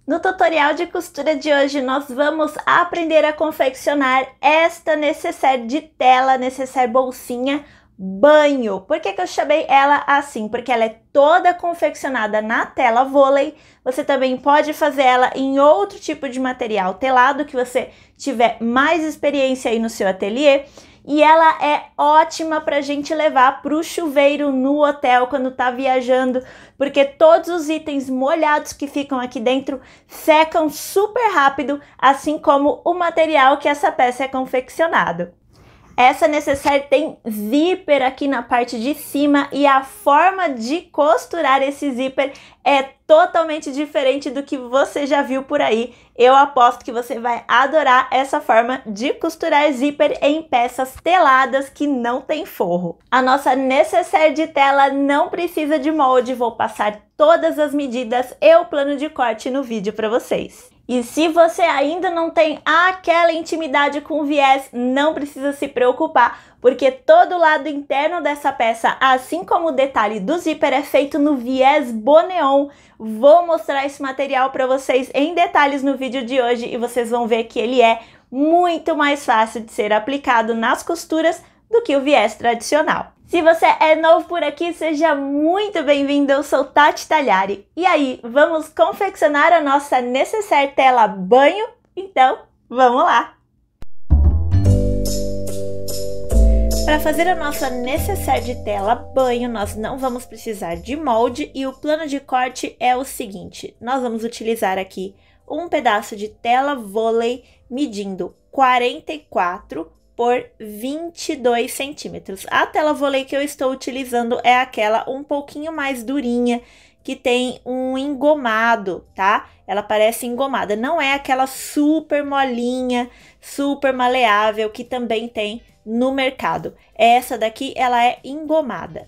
No tutorial de costura de hoje, nós vamos aprender a confeccionar esta necessaire de tela, necessaire bolsinha banho. Por que eu chamei ela assim? Porque ela é toda confeccionada na tela vôlei. Você também pode fazer ela em outro tipo de material telado que você tiver mais experiência aí no seu ateliê. E ela é ótima para a gente levar para o chuveiro no hotel quando tá viajando, porque todos os itens molhados que ficam aqui dentro secam super rápido, assim como o material que essa peça é confeccionado. Essa necessaire tem zíper aqui na parte de cima e a forma de costurar esse zíper é totalmente diferente do que você já viu por aí. Eu aposto que você vai adorar essa forma de costurar zíper em peças teladas que não tem forro. A nossa necessaire de tela não precisa de molde, vou passar todas as medidas e o plano de corte no vídeo para vocês. E se você ainda não tem aquela intimidade com o viés, não precisa se preocupar, porque todo o lado interno dessa peça, assim como o detalhe do zíper, é feito no viés Boneon. Vou mostrar esse material para vocês em detalhes no vídeo de hoje e vocês vão ver que ele é muito mais fácil de ser aplicado nas costuras do que o viés tradicional. Se você é novo por aqui, seja muito bem-vindo, eu sou Tati Tagliari. E aí, vamos confeccionar a nossa necessaire tela banho? Então, vamos lá! Para fazer a nossa necessaire de tela banho, nós não vamos precisar de molde e o plano de corte é o seguinte. Nós vamos utilizar aqui um pedaço de tela vôlei medindo 44 por 22 centímetros. A tela vôlei que eu estou utilizando é aquela um pouquinho mais durinha, que tem um engomado, tá? Ela parece engomada, não é aquela super molinha, super maleável que também tem no mercado. Essa daqui, ela é engomada.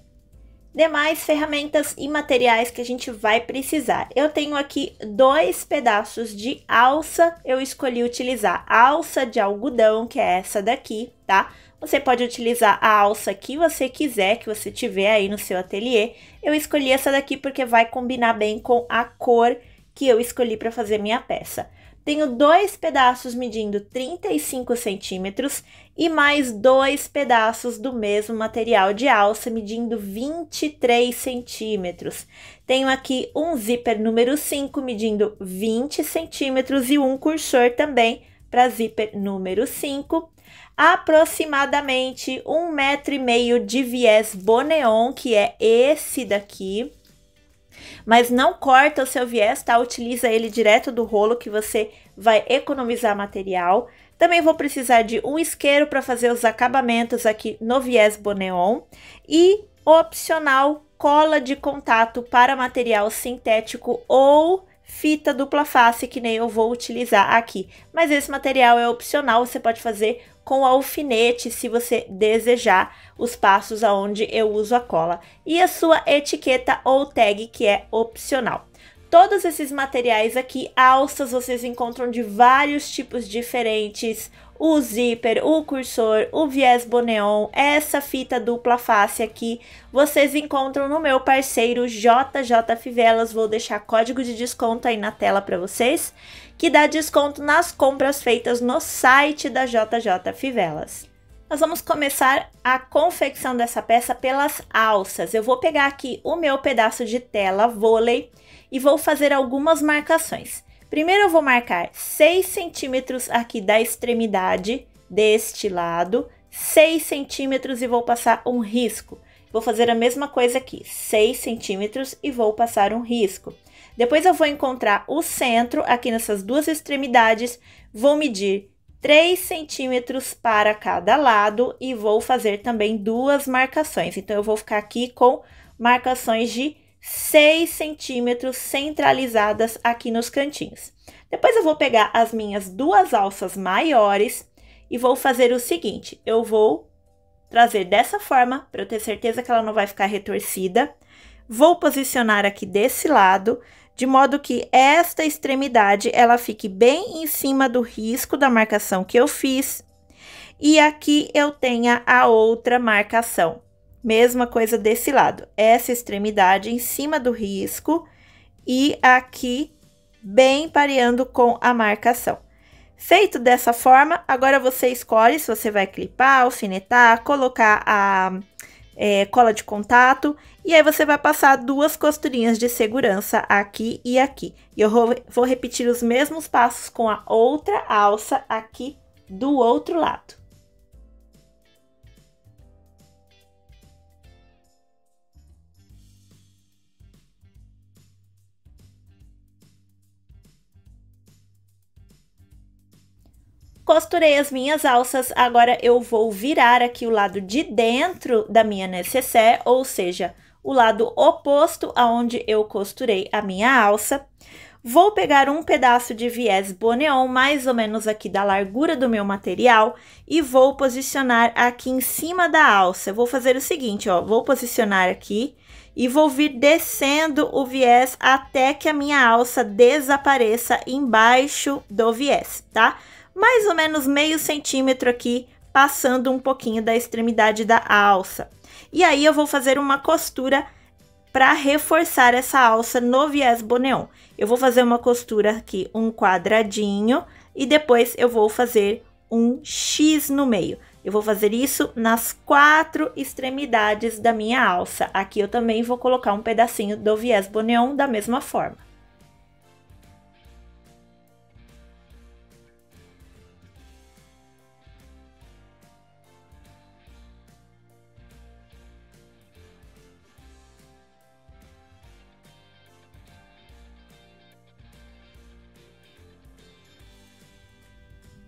Demais ferramentas e materiais que a gente vai precisar. Eu tenho aqui 2 pedaços de alça, eu escolhi utilizar a alça de algodão, que é essa daqui, tá? Você pode utilizar a alça que você quiser, que você tiver aí no seu ateliê. Eu escolhi essa daqui porque vai combinar bem com a cor que eu escolhi para fazer minha peça. Tenho 2 pedaços medindo 35 centímetros e mais 2 pedaços do mesmo material de alça medindo 23 centímetros. Tenho aqui um zíper número 5 medindo 20 centímetros e um cursor também para zíper número 5. Aproximadamente 1,5 m de viés Boneon, que é esse daqui. Mas não corta o seu viés, tá? Utiliza ele direto do rolo que você vai economizar material. Também vou precisar de um isqueiro para fazer os acabamentos aqui no viés Boneon. E, opcional, cola de contato para material sintético ou fita dupla face, que nem eu vou utilizar aqui. Mas esse material é opcional, você pode fazer com alfinete, se você desejar, os passos aonde eu uso a cola. E a sua etiqueta ou tag, que é opcional. Todos esses materiais aqui, alças, vocês encontram de vários tipos diferentes. O zíper, o cursor, o viés Boneon, essa fita dupla face aqui, vocês encontram no meu parceiro JJ Fivelas. Vou deixar código de desconto aí na tela para vocês, que dá desconto nas compras feitas no site da JJ Fivelas. Nós vamos começar a confecção dessa peça pelas alças. Eu vou pegar aqui o meu pedaço de tela vôlei e vou fazer algumas marcações. Primeiro eu vou marcar 6 centímetros aqui da extremidade deste lado, 6 centímetros e vou passar um risco. Vou fazer a mesma coisa aqui, 6 centímetros e vou passar um risco. Depois eu vou encontrar o centro aqui nessas duas extremidades, vou medir 3 centímetros para cada lado e vou fazer também 2 marcações. Então, eu vou ficar aqui com marcações de 6 centímetros centralizadas aqui nos cantinhos. Depois eu vou pegar as minhas 2 alças maiores e vou fazer o seguinte, eu vou trazer dessa forma, para eu ter certeza que ela não vai ficar retorcida. Vou posicionar aqui desse lado, de modo que esta extremidade, ela fique bem em cima do risco da marcação que eu fiz. E aqui eu tenha a outra marcação. Mesma coisa desse lado, essa extremidade em cima do risco e aqui bem pareando com a marcação. Feito dessa forma, agora você escolhe se você vai clipar, alfinetar, colocar a cola de contato, e aí você vai passar 2 costurinhas de segurança aqui e aqui. E eu vou repetir os mesmos passos com a outra alça aqui do outro lado. Costurei as minhas alças, agora eu vou virar aqui o lado de dentro da minha nécessaire, ou seja, o lado oposto aonde eu costurei a minha alça. Vou pegar um pedaço de viés boneon, mais ou menos aqui da largura do meu material, e vou posicionar aqui em cima da alça. Eu vou fazer o seguinte, ó, vou posicionar aqui e vou vir descendo o viés até que a minha alça desapareça embaixo do viés, tá? Mais ou menos meio centímetro aqui, passando um pouquinho da extremidade da alça. E aí eu vou fazer uma costura para reforçar essa alça no viés boneon. Eu vou fazer uma costura aqui, um quadradinho, e depois eu vou fazer um X no meio. Eu vou fazer isso nas 4 extremidades da minha alça. Aqui eu também vou colocar um pedacinho do viés boneon da mesma forma.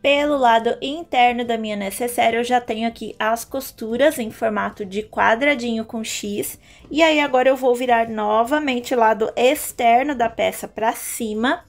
Pelo lado interno da minha nécessaire, eu já tenho aqui as costuras em formato de quadradinho com X. E aí, agora eu vou virar novamente o lado externo da peça para cima.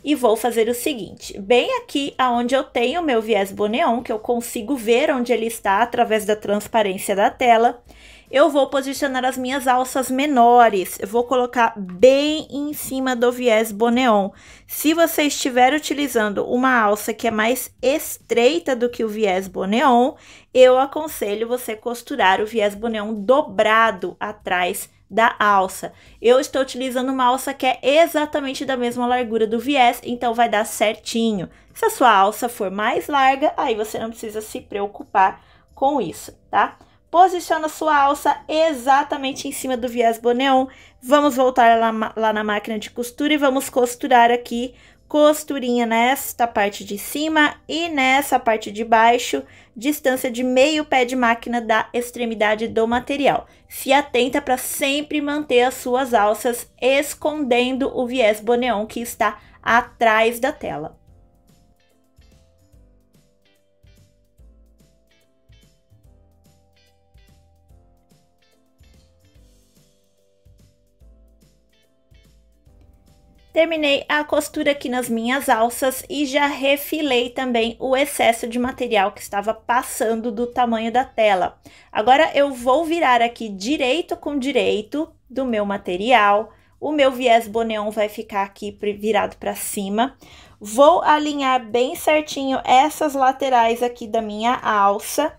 E vou fazer o seguinte, bem aqui aonde eu tenho o meu viés boneon, que eu consigo ver onde ele está através da transparência da tela, eu vou posicionar as minhas alças menores. Eu vou colocar bem em cima do viés boneon. Se você estiver utilizando uma alça que é mais estreita do que o viés boneon, eu aconselho você costurar o viés boneon dobrado atrás da alça. Eu estou utilizando uma alça que é exatamente da mesma largura do viés, então vai dar certinho. Se a sua alça for mais larga, aí você não precisa se preocupar com isso, tá? Posiciona sua alça exatamente em cima do viés boneon. Vamos voltar lá na máquina de costura e vamos costurar aqui, costurinha nesta parte de cima e nessa parte de baixo, distância de meio pé de máquina da extremidade do material. Se atenta para sempre manter as suas alças escondendo o viés boneon que está atrás da tela. Terminei a costura aqui nas minhas alças e já refilei também o excesso de material que estava passando do tamanho da tela. Agora eu vou virar aqui direito com direito do meu material. O meu viés boneon vai ficar aqui virado para cima. Vou alinhar bem certinho essas laterais aqui da minha alça.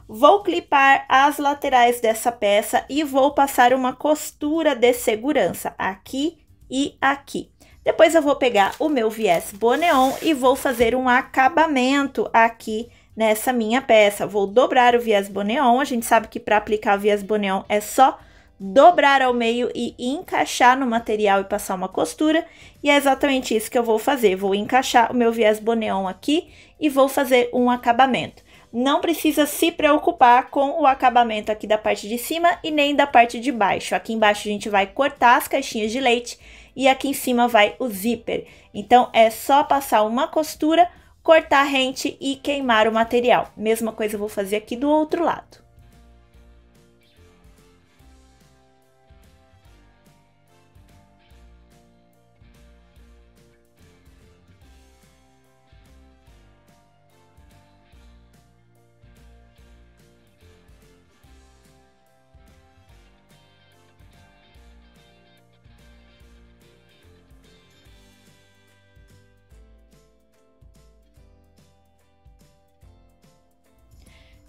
Vou clipar as laterais dessa peça e vou passar uma costura de segurança aqui e aqui. Depois eu vou pegar o meu viés boneon e vou fazer um acabamento aqui nessa minha peça. Vou dobrar o viés boneon, a gente sabe que para aplicar o viés boneon é só dobrar ao meio e encaixar no material e passar uma costura. E é exatamente isso que eu vou fazer, vou encaixar o meu viés boneon aqui e vou fazer um acabamento. Não precisa se preocupar com o acabamento aqui da parte de cima e nem da parte de baixo. Aqui embaixo a gente vai cortar as caixinhas de leite e aqui em cima vai o zíper. Então, é só passar uma costura, cortar rente e queimar o material. Mesma coisa eu vou fazer aqui do outro lado.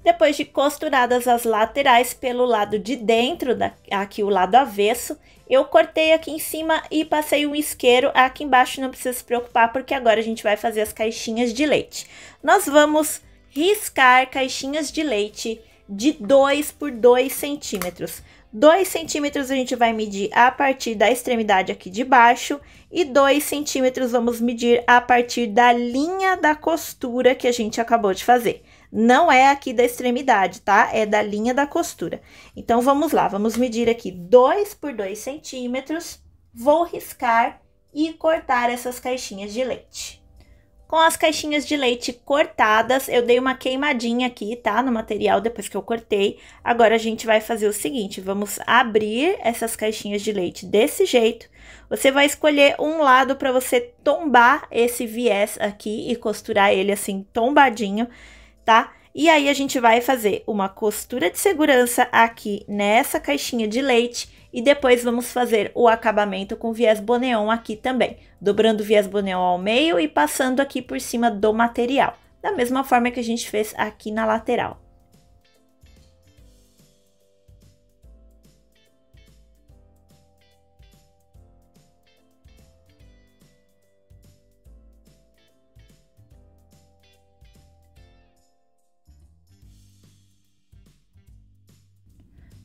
Depois de costuradas as laterais pelo lado de dentro, aqui o lado avesso, eu cortei aqui em cima e passei um isqueiro. Aqui embaixo não precisa se preocupar, porque agora a gente vai fazer as caixinhas de leite. Nós vamos riscar caixinhas de leite de 2 por 2 centímetros. 2 centímetros a gente vai medir a partir da extremidade aqui de baixo e 2 centímetros vamos medir a partir da linha da costura que a gente acabou de fazer. Não é aqui da extremidade, tá? É da linha da costura. Então, vamos lá, vamos medir aqui 2 por 2 centímetros, vou riscar e cortar essas caixinhas de leite. Com as caixinhas de leite cortadas, eu dei uma queimadinha aqui, tá? No material, depois que eu cortei. Agora, a gente vai fazer o seguinte, vamos abrir essas caixinhas de leite desse jeito. Você vai escolher um lado para você tombar esse viés aqui e costurar ele assim, tombadinho, tá? E aí, a gente vai fazer uma costura de segurança aqui nessa caixinha de leite e depois vamos fazer o acabamento com viés boneon aqui também, dobrando o viés boneon ao meio e passando aqui por cima do material, da mesma forma que a gente fez aqui na lateral.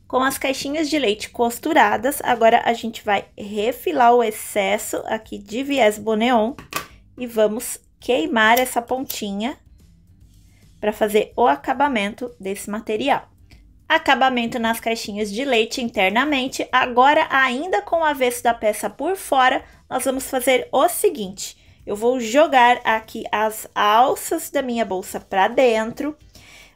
Com as caixinhas de leite costuradas, agora a gente vai refilar o excesso aqui de viés boneon e vamos queimar essa pontinha para fazer o acabamento desse material. Acabamento nas caixinhas de leite internamente. Agora, ainda com o avesso da peça por fora, nós vamos fazer o seguinte. Eu vou jogar aqui as alças da minha bolsa para dentro.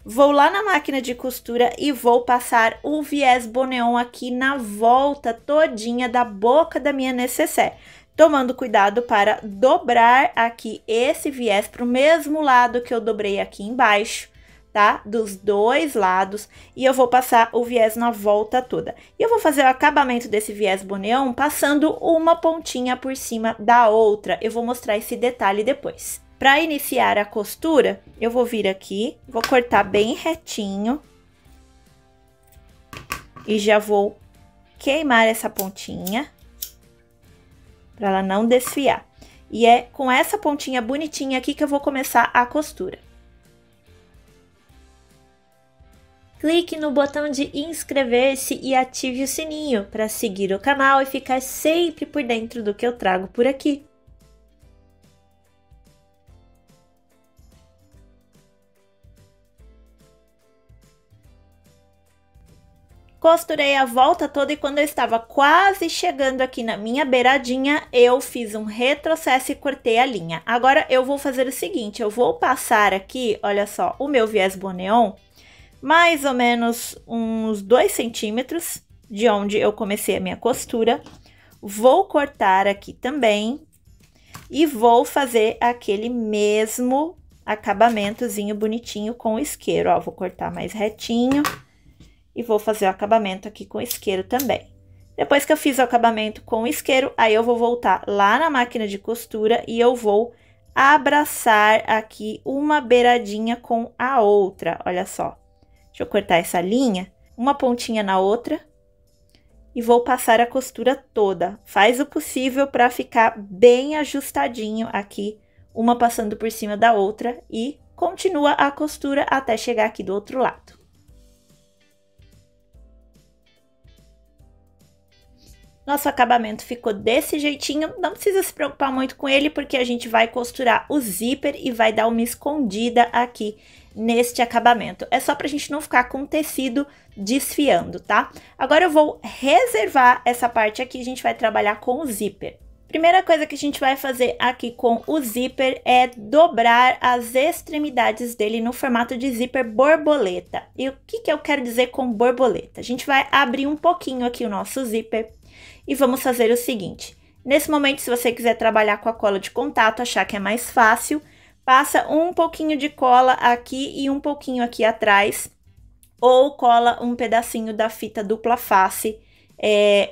Vou lá na máquina de costura e vou passar o viés boneon aqui na volta todinha da boca da minha nécessaire, tomando cuidado para dobrar aqui esse viés para o mesmo lado que eu dobrei aqui embaixo, tá? Dos dois lados, e eu vou passar o viés na volta toda. E eu vou fazer o acabamento desse viés boneon passando uma pontinha por cima da outra. Eu vou mostrar esse detalhe depois. Para iniciar a costura, eu vou vir aqui, vou cortar bem retinho e já vou queimar essa pontinha para ela não desfiar. E é com essa pontinha bonitinha aqui que eu vou começar a costura. Clique no botão de inscrever-se e ative o sininho para seguir o canal e ficar sempre por dentro do que eu trago por aqui. Costurei a volta toda e quando eu estava quase chegando aqui na minha beiradinha, eu fiz um retrocesso e cortei a linha. Agora, eu vou fazer o seguinte, eu vou passar aqui, olha só, o meu viés boneon, mais ou menos uns 2 centímetros de onde eu comecei a minha costura. Vou cortar aqui também e vou fazer aquele mesmo acabamentozinho bonitinho com o isqueiro, ó, vou cortar mais retinho. E vou fazer o acabamento aqui com isqueiro também. Depois que eu fiz o acabamento com isqueiro, aí eu vou voltar lá na máquina de costura e eu vou abraçar aqui uma beiradinha com a outra. Olha só. Deixa eu cortar essa linha, uma pontinha na outra e vou passar a costura toda. Faz o possível para ficar bem ajustadinho aqui, uma passando por cima da outra e continua a costura até chegar aqui do outro lado. Nosso acabamento ficou desse jeitinho, não precisa se preocupar muito com ele, porque a gente vai costurar o zíper e vai dar uma escondida aqui neste acabamento. É só pra gente não ficar com o tecido desfiando, tá? Agora eu vou reservar essa parte aqui, a gente vai trabalhar com o zíper. Primeira coisa que a gente vai fazer aqui com o zíper é dobrar as extremidades dele no formato de zíper borboleta. E o que eu quero dizer com borboleta? A gente vai abrir um pouquinho aqui o nosso zíper. E vamos fazer o seguinte, nesse momento, se você quiser trabalhar com a cola de contato, achar que é mais fácil, passa um pouquinho de cola aqui e um pouquinho aqui atrás, ou cola um pedacinho da fita dupla face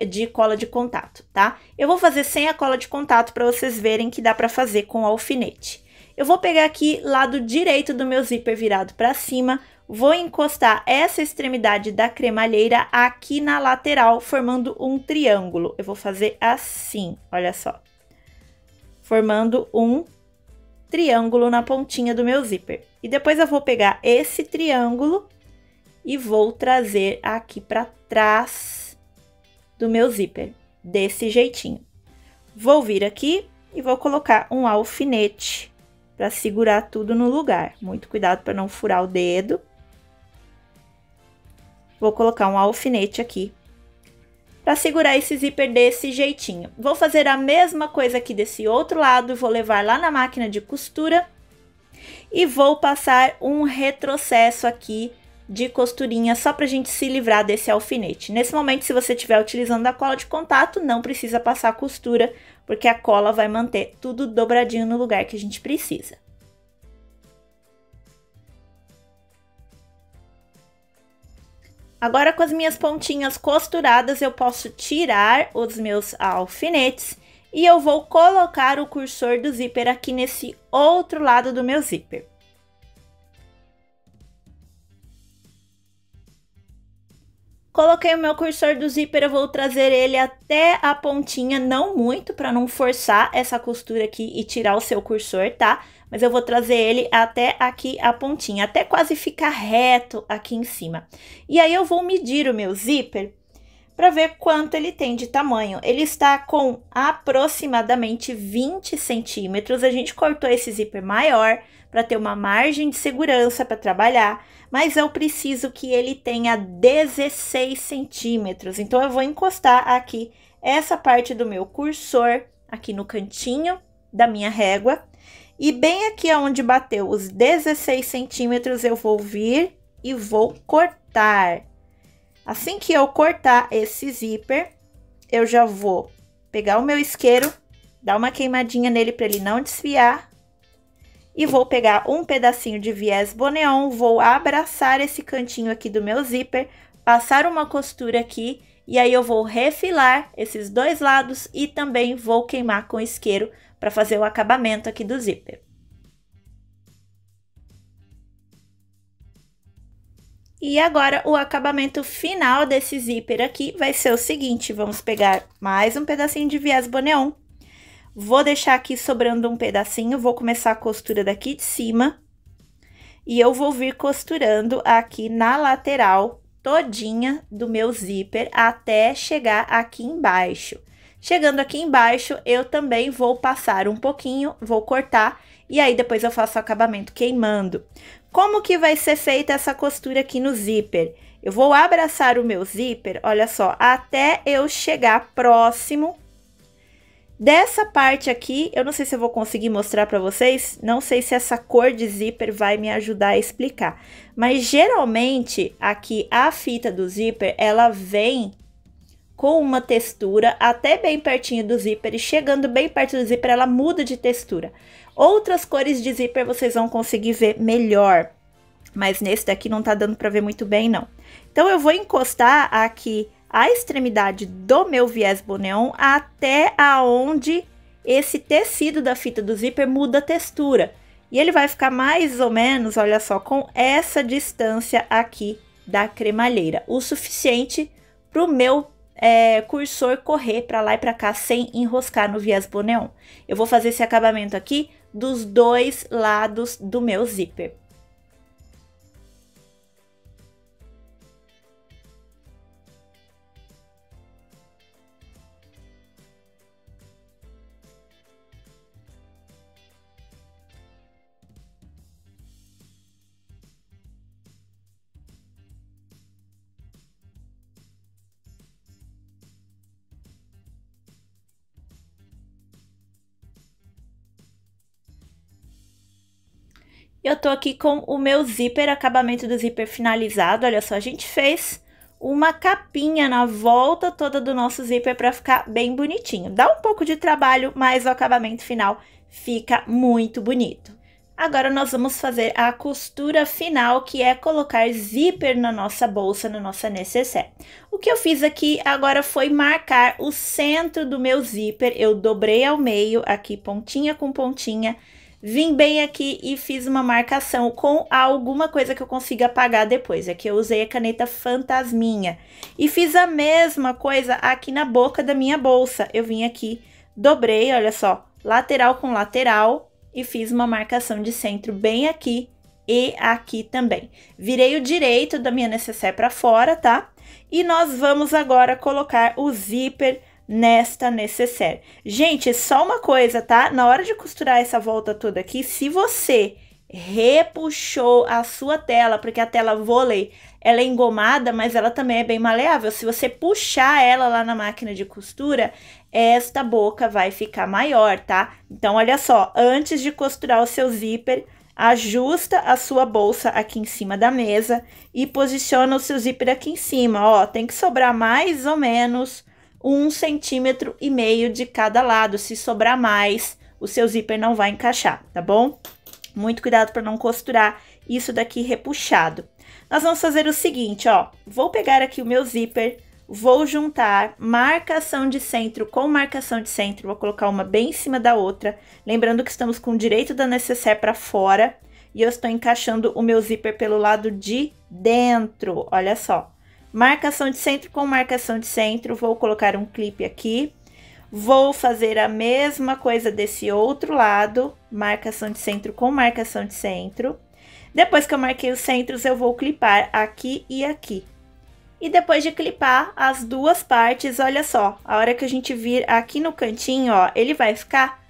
de cola de contato, tá? Eu vou fazer sem a cola de contato para vocês verem que dá para fazer com alfinete. Eu vou pegar aqui lado direito do meu zíper virado para cima, Vou encostar essa extremidade da cremalheira aqui na lateral, formando um triângulo. Eu vou fazer assim, olha só. Formando um triângulo na pontinha do meu zíper. E depois eu vou pegar esse triângulo e vou trazer aqui para trás do meu zíper, desse jeitinho. Vou vir aqui e vou colocar um alfinete para segurar tudo no lugar. Muito cuidado para não furar o dedo. Vou colocar um alfinete aqui para segurar esse zíper desse jeitinho. Vou fazer a mesma coisa aqui desse outro lado, vou levar lá na máquina de costura e vou passar um retrocesso aqui de costurinha só pra gente se livrar desse alfinete. Nesse momento, se você estiver utilizando a cola de contato, não precisa passar costura, porque a cola vai manter tudo dobradinho no lugar que a gente precisa. Agora, com as minhas pontinhas costuradas, eu posso tirar os meus alfinetes e eu vou colocar o cursor do zíper aqui nesse outro lado do meu zíper. Coloquei o meu cursor do zíper, eu vou trazer ele até a pontinha, não muito, para não forçar essa costura aqui e tirar o seu cursor, tá? Mas eu vou trazer ele até aqui a pontinha, até quase ficar reto aqui em cima. E aí eu vou medir o meu zíper para ver quanto ele tem de tamanho. Ele está com aproximadamente 20 centímetros. A gente cortou esse zíper maior para ter uma margem de segurança para trabalhar, mas eu preciso que ele tenha 16 centímetros. Então, eu vou encostar aqui essa parte do meu cursor, aqui no cantinho da minha régua, e bem aqui onde bateu os 16 centímetros, eu vou vir e vou cortar. Assim que eu cortar esse zíper, eu já vou pegar o meu isqueiro, dar uma queimadinha nele para ele não desfiar, e vou pegar um pedacinho de viés boneon, vou abraçar esse cantinho aqui do meu zíper, passar uma costura aqui, e aí eu vou refilar esses dois lados e também vou queimar com isqueiro para fazer o acabamento aqui do zíper. E agora, o acabamento final desse zíper aqui vai ser o seguinte, vamos pegar mais um pedacinho de viés boneon, vou deixar aqui sobrando um pedacinho, vou começar a costura daqui de cima, e eu vou vir costurando aqui na lateral todinha do meu zíper até chegar aqui embaixo. Chegando aqui embaixo, eu também vou passar um pouquinho, vou cortar, e aí depois eu faço o acabamento queimando. Como que vai ser feita essa costura aqui no zíper? Eu vou abraçar o meu zíper, olha só, até eu chegar próximo dessa parte aqui. Eu não sei se eu vou conseguir mostrar para vocês, não sei se essa cor de zíper vai me ajudar a explicar. Mas geralmente, aqui a fita do zíper, ela vem com uma textura até bem pertinho do zíper, e chegando bem perto do zíper, ela muda de textura. Outras cores de zíper vocês vão conseguir ver melhor, mas nesse daqui não tá dando para ver muito bem, não. Então, eu vou encostar aqui a extremidade do meu viés boneon até aonde esse tecido da fita do zíper muda a textura. E ele vai ficar mais ou menos, olha só, com essa distância aqui da cremalheira, o suficiente para o meu cursor correr para lá e para cá sem enroscar no viés boneon. Eu vou fazer esse acabamento aqui dos dois lados do meu zíper. Eu tô aqui com o meu zíper, acabamento do zíper finalizado. Olha só, a gente fez uma capinha na volta toda do nosso zíper para ficar bem bonitinho. Dá um pouco de trabalho, mas o acabamento final fica muito bonito. Agora, nós vamos fazer a costura final, que é colocar zíper na nossa bolsa, na nossa nécessaire. O que eu fiz aqui agora foi marcar o centro do meu zíper. Eu dobrei ao meio, aqui pontinha com pontinha, Vim bem aqui e fiz uma marcação com alguma coisa que eu consiga apagar depois. Aqui eu usei a caneta Fantasminha. E fiz a mesma coisa aqui na boca da minha bolsa. Eu vim aqui, dobrei, olha só, lateral com lateral e fiz uma marcação de centro bem aqui e aqui também. Virei o direito da minha necessaire para fora, tá? E nós vamos agora colocar o zíper nesta necessaire. Gente, só uma coisa, tá? Na hora de costurar essa volta toda aqui, se você repuxou a sua tela, porque a tela vôlei, ela é engomada, mas ela também é bem maleável. Se você puxar ela lá na máquina de costura, esta boca vai ficar maior, tá? Então, olha só, antes de costurar o seu zíper, ajusta a sua bolsa aqui em cima da mesa e posiciona o seu zíper aqui em cima, ó. Tem que sobrar mais ou menos 1,5 centímetro de cada lado. Se sobrar mais, o seu zíper não vai encaixar, tá bom? Muito cuidado para não costurar isso daqui repuxado. Nós vamos fazer o seguinte, ó. Vou pegar aqui o meu zíper, vou juntar marcação de centro com marcação de centro. Vou colocar uma bem em cima da outra. Lembrando que estamos com o direito da necessaire para fora. E eu estou encaixando o meu zíper pelo lado de dentro, olha só. Marcação de centro com marcação de centro, vou colocar um clipe aqui. Vou fazer a mesma coisa desse outro lado, marcação de centro com marcação de centro. Depois que eu marquei os centros, eu vou clipar aqui e aqui. E depois de clipar as duas partes, olha só, a hora que a gente vir aqui no cantinho, ó, ele vai ficar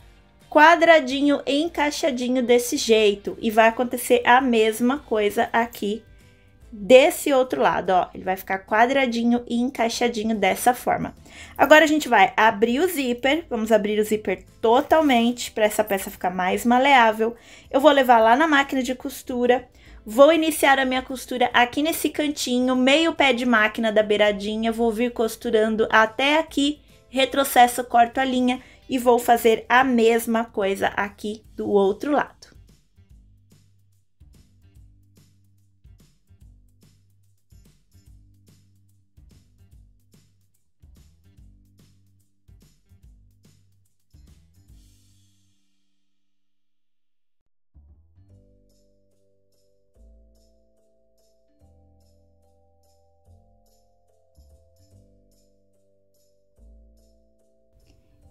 quadradinho, encaixadinho desse jeito. E vai acontecer a mesma coisa aqui desse outro lado, ó. Ele vai ficar quadradinho e encaixadinho dessa forma. Agora a gente vai abrir o zíper, vamos abrir o zíper totalmente para essa peça ficar mais maleável. Eu vou levar lá na máquina de costura, vou iniciar a minha costura aqui nesse cantinho, meio pé de máquina da beiradinha, vou vir costurando até aqui, retrocesso, corto a linha e vou fazer a mesma coisa aqui do outro lado.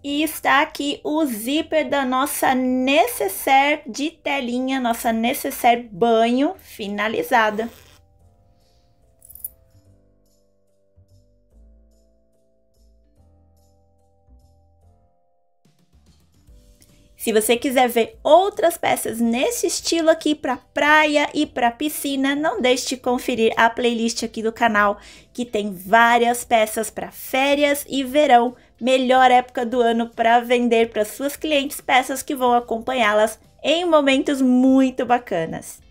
E está aqui o zíper da nossa necessaire de telinha, nossa necessaire banho finalizada. Se você quiser ver outras peças nesse estilo aqui para praia e para piscina, não deixe de conferir a playlist aqui do canal, que tem várias peças para férias e verão, melhor época do ano para vender para suas clientes peças que vão acompanhá-las em momentos muito bacanas.